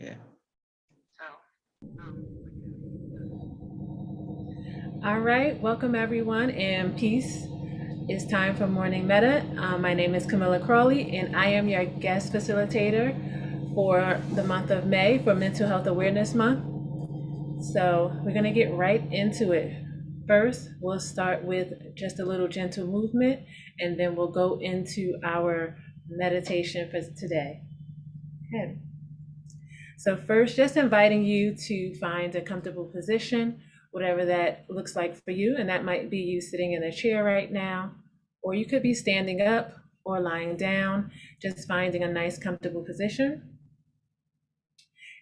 Yeah. All right, welcome everyone, and peace. It's time for Morning Meta. My name is Camilla Crawley, and I am your guest facilitator for the month of May for Mental Health Awareness Month. So we're going to get right into it. First, we'll start with just a little gentle movement, and then we'll go into our meditation for today. Okay. So first, just inviting you to find a comfortable position, whatever that looks like for you. And that might be you sitting in a chair right now, or you could be standing up or lying down, just finding a nice comfortable position.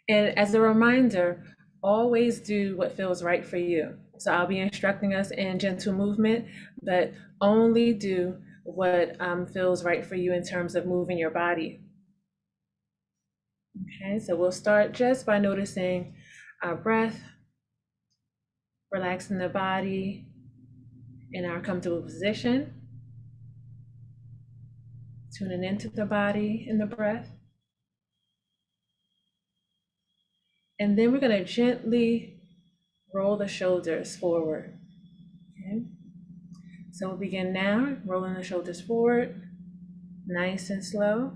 And as a reminder, always do what feels right for you. So I'll be instructing us in gentle movement, but only do what feels right for you in terms of moving your body. Okay, so we'll start just by noticing our breath, relaxing the body in our comfortable position, tuning into the body and the breath. And then we're going to gently roll the shoulders forward. Okay, so we'll begin now, rolling the shoulders forward, nice and slow.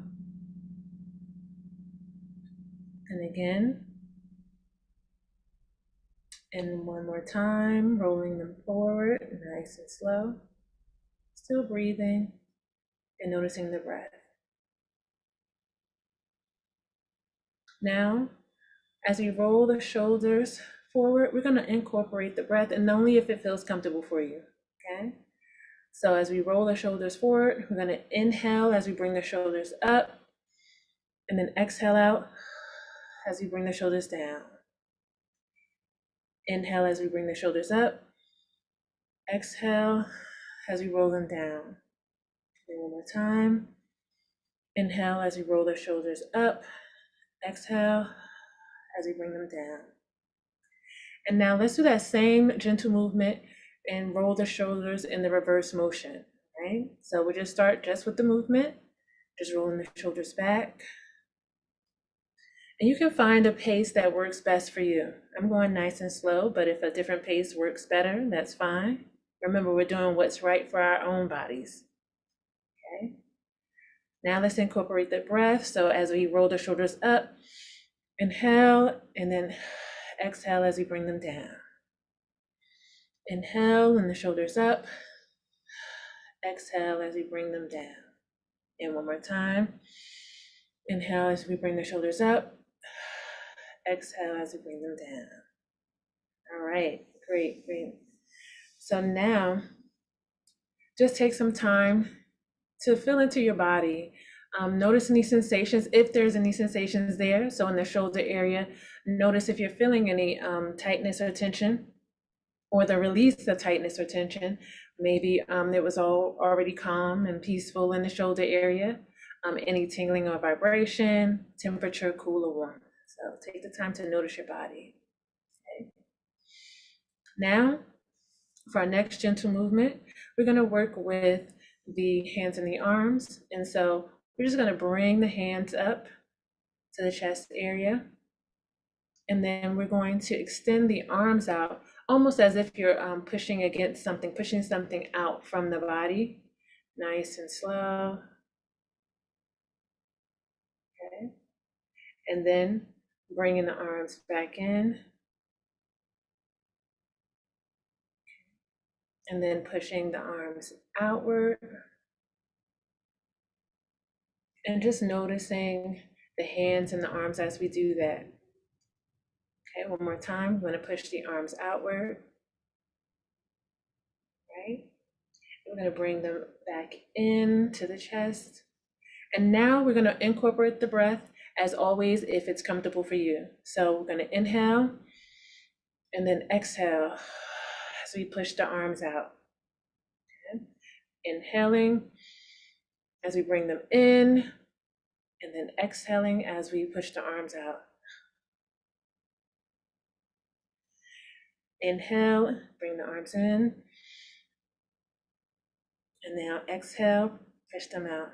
And again, and one more time, rolling them forward, nice and slow. Still breathing and noticing the breath. Now, as we roll the shoulders forward, we're going to incorporate the breath, and only if it feels comfortable for you. Okay? So as we roll the shoulders forward, we're going to inhale as we bring the shoulders up, and then exhale out as we bring the shoulders down. Inhale as we bring the shoulders up. Exhale as we roll them down. And one more time. Inhale as we roll the shoulders up. Exhale as we bring them down. And now let's do that same gentle movement and roll the shoulders in the reverse motion, right? So we'll just start just with the movement, just rolling the shoulders back. And you can find a pace that works best for you. I'm going nice and slow, but if a different pace works better, that's fine. Remember, we're doing what's right for our own bodies. Okay. Now let's incorporate the breath. So as we roll the shoulders up, inhale, and then exhale as we bring them down. Inhale and the shoulders up. Exhale as we bring them down. And one more time. Inhale as we bring the shoulders up. Exhale as we bring them down. All right, great. So now, just take some time to feel into your body. Notice any sensations, if there's any sensations there. So in the shoulder area, notice if you're feeling any tightness or tension, or the release of tightness or tension. Maybe it was already calm and peaceful in the shoulder area. Any tingling or vibration, temperature, cool or warm. So take the time to notice your body. Okay. Now, for our next gentle movement, we're going to work with the hands and the arms. And so we're just going to bring the hands up to the chest area. And then we're going to extend the arms out, almost as if you're pushing against something, pushing something out from the body. Nice and slow. Okay. And then bringing the arms back in. And then pushing the arms outward. And just noticing the hands and the arms as we do that. Okay, one more time. We're going to push the arms outward. Right? We're going to bring them back into the chest. And now we're going to incorporate the breath, as always, if it's comfortable for you. So we're going to inhale and then exhale as we push the arms out. Okay. Inhaling as we bring them in, and then exhaling as we push the arms out. Inhale, bring the arms in. And now exhale, push them out.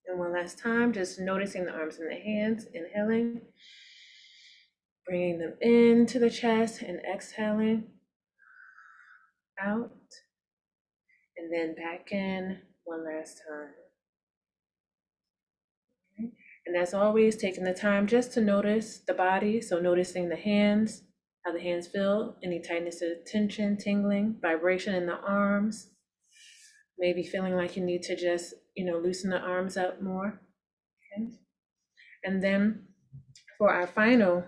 And one last time, just noticing the arms and the hands, inhaling, bringing them into the chest and exhaling out, and then back in one last time. Okay. And as always, taking the time just to notice the body. So noticing the hands, how the hands feel, any tightness or tension, tingling, vibration in the arms, maybe feeling like you need to just, loosen the arms up more. Okay. And then for our final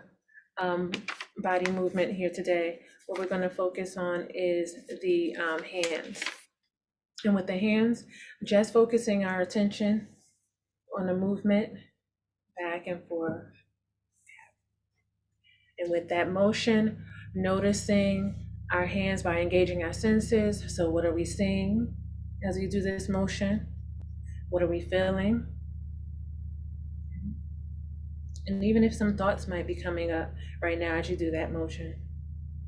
body movement here today, what we're going to focus on is the hands. And with the hands, just focusing our attention on the movement back and forth. And with that motion, noticing our hands by engaging our senses. So, what are we seeing as we do this motion? What are we feeling? And even if some thoughts might be coming up right now as you do that motion,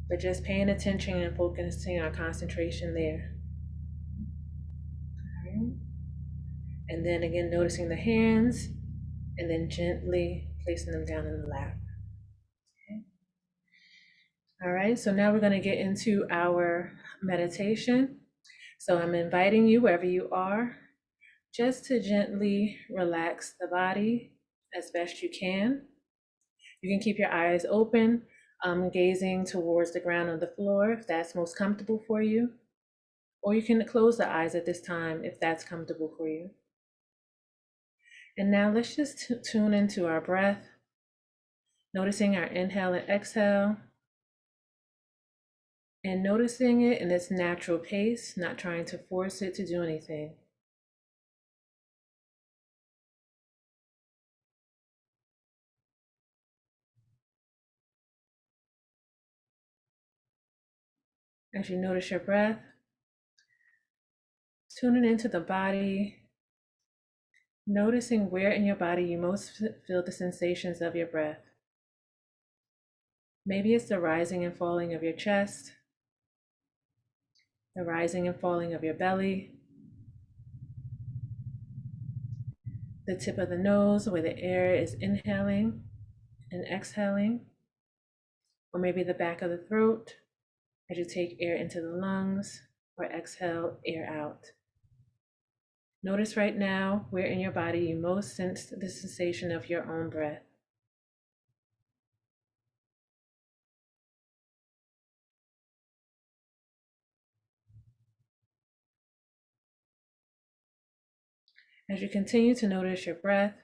but just paying attention and focusing our concentration there. All right. And then again, noticing the hands and then gently placing them down in the lap. Okay. All right, so now we're going to get into our meditation. So I'm inviting you, wherever you are, just to gently relax the body as best you can. You can keep your eyes open, gazing towards the ground or the floor if that's most comfortable for you. Or you can close the eyes at this time if that's comfortable for you. And now let's just tune into our breath, noticing our inhale and exhale, and noticing it in its natural pace, not trying to force it to do anything. As you notice your breath, tuning into the body, noticing where in your body you most feel the sensations of your breath. Maybe it's the rising and falling of your chest, the rising and falling of your belly, the tip of the nose where the air is inhaling and exhaling, or maybe the back of the throat as you take air into the lungs or exhale air out. Notice right now where in your body you most sense the sensation of your own breath. As you continue to notice your breath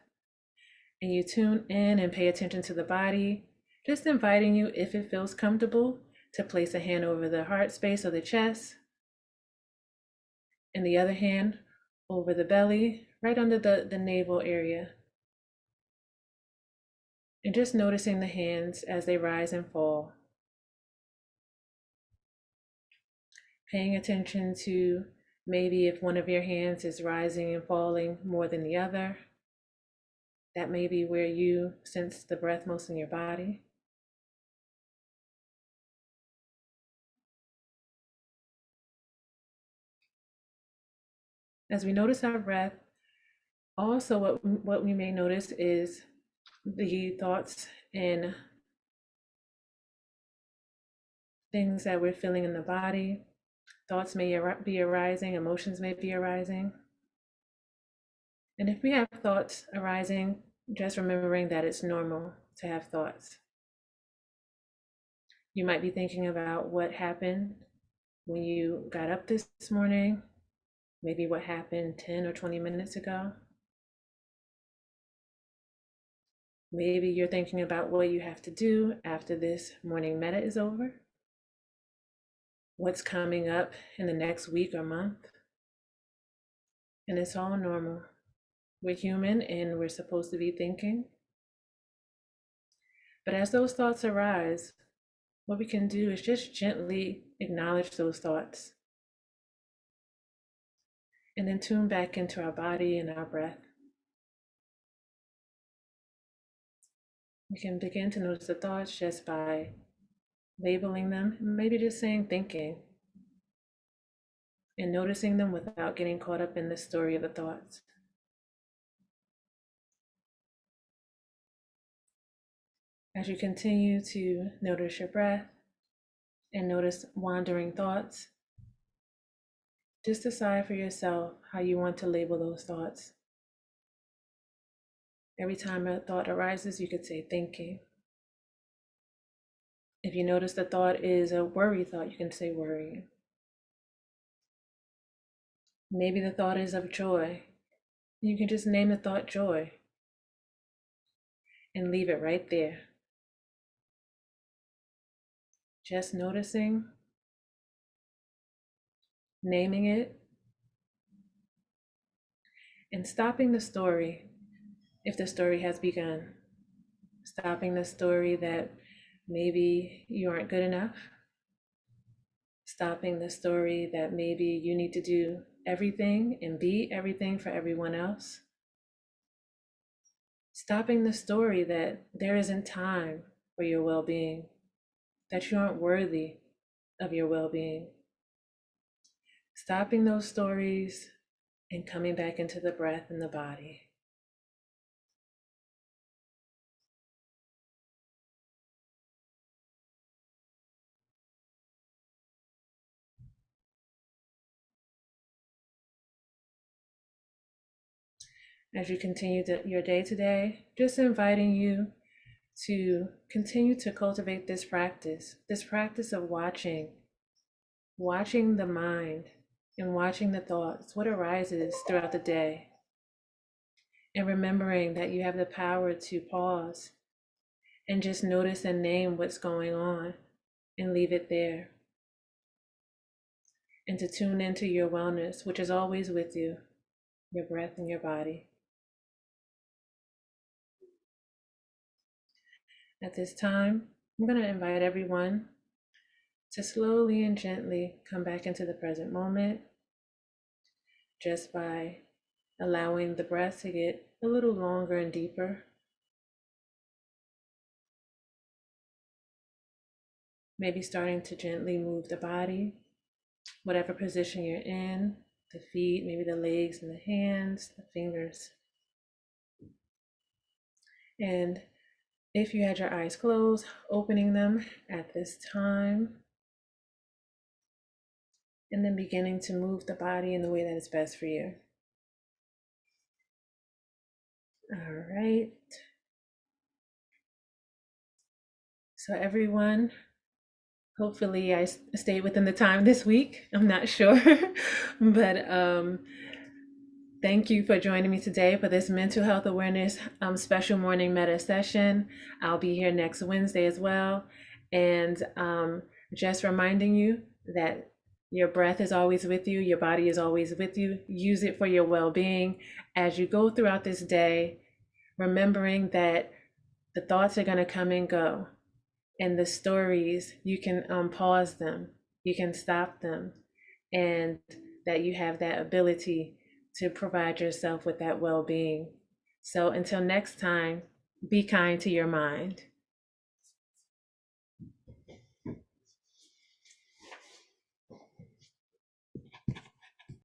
and you tune in and pay attention to the body, just inviting you, if it feels comfortable, to place a hand over the heart space or the chest, and the other hand over the belly, right under the navel area. And just noticing the hands as they rise and fall. Paying attention to maybe if one of your hands is rising and falling more than the other. That may be where you sense the breath most in your body. As we notice our breath, also what we may notice is the thoughts and things that we're feeling in the body. Thoughts may be arising, emotions may be arising. And if we have thoughts arising, just remembering that it's normal to have thoughts. You might be thinking about what happened when you got up this morning, maybe what happened 10 or 20 minutes ago. Maybe you're thinking about what you have to do after this morning metta is over, what's coming up in the next week or month. And it's all normal. We're human and we're supposed to be thinking. But as those thoughts arise, what we can do is just gently acknowledge those thoughts and then tune back into our body and our breath. We can begin to notice the thoughts just by labeling them, maybe just saying thinking, and noticing them without getting caught up in the story of the thoughts. As you continue to notice your breath and notice wandering thoughts, just decide for yourself how you want to label those thoughts. Every time a thought arises, you could say thinking. If you notice the thought is a worry thought, you can say worrying. Maybe the thought is of joy. You can just name the thought joy and leave it right there. Just noticing, naming it, and stopping the story if the story has begun. Stopping the story that maybe you aren't good enough. Stopping the story that maybe you need to do everything and be everything for everyone else. Stopping the story that there isn't time for your well-being, that you aren't worthy of your well-being. Stopping those stories and coming back into the breath and the body. As you continue your day today, just inviting you to continue to cultivate this practice of watching the mind and watching the thoughts, what arises throughout the day, and remembering that you have the power to pause and just notice and name what's going on and leave it there, and to tune into your wellness, which is always with you, your breath and your body. At this time, I'm going to invite everyone to slowly and gently come back into the present moment just by allowing the breath to get a little longer and deeper. Maybe starting to gently move the body, whatever position you're in, the feet, maybe the legs and the hands, the fingers. And if you had your eyes closed, opening them at this time, and then beginning to move the body in the way that is best for you. All right. So everyone, hopefully I stayed within the time this week. I'm not sure, but thank you for joining me today for this mental health awareness special morning meta session. I'll be here next Wednesday as well. And just reminding you that your breath is always with you, your body is always with you. Use it for your well-being as you go throughout this day, remembering that the thoughts are going to come and go. And the stories, you can pause them, you can stop them, and that you have that ability to provide yourself with that well-being. So until next time, be kind to your mind.